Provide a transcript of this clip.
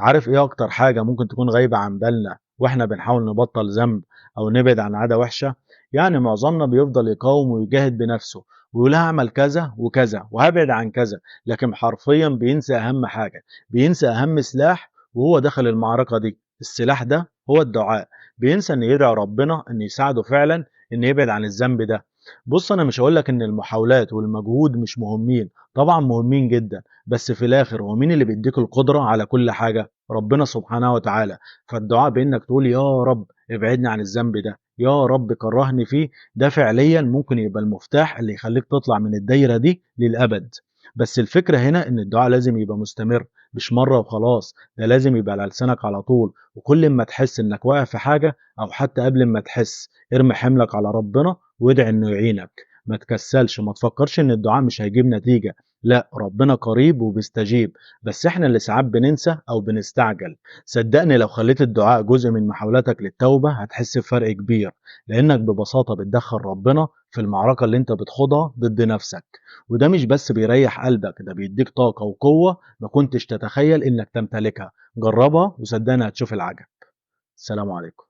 عارف ايه اكتر حاجة ممكن تكون غايبة عن بالنا واحنا بنحاول نبطل ذنب او نبعد عن عادة وحشة؟ يعني معظمنا بيفضل يقاوم ويجاهد بنفسه ويقول هعمل كذا وكذا وهبعد عن كذا، لكن حرفيا بينسى اهم حاجة، بينسى اهم سلاح وهو داخل المعركة دي. السلاح ده هو الدعاء. بينسى ان يدعي ربنا ان يساعده فعلا ان يبعد عن الذنب ده. بص، انا مش هقولك ان المحاولات والمجهود مش مهمين، طبعا مهمين جدا، بس في الاخر هو مين اللي بيديك القدرة على كل حاجة؟ ربنا سبحانه وتعالى. فالدعاء بانك تقول يا رب ابعدني عن الذنب ده، يا رب كرهني فيه، ده فعليا ممكن يبقى المفتاح اللي يخليك تطلع من الدايرة دي للأبد. بس الفكرة هنا ان الدعاء لازم يبقى مستمر، مش مرة وخلاص، ده لازم يبقى على لسانك على طول. وكل ما تحس انك واقع في حاجة او حتى قبل ما تحس، ارمي حملك على ربنا وادعي انه يعينك. ما تكسلش، ما تفكرش ان الدعاء مش هيجيب نتيجة، لا، ربنا قريب وبيستجيب، بس احنا اللي ساعات بننسى او بنستعجل. صدقني لو خليت الدعاء جزء من محاولاتك للتوبة هتحس بفرق كبير، لانك ببساطة بتدخل ربنا في المعركة اللي انت بتخوضها ضد نفسك. وده مش بس بيريح قلبك، ده بيديك طاقة وقوة ما كنتش تتخيل انك تمتلكها. جربها وصدقني هتشوف العجب. السلام عليكم.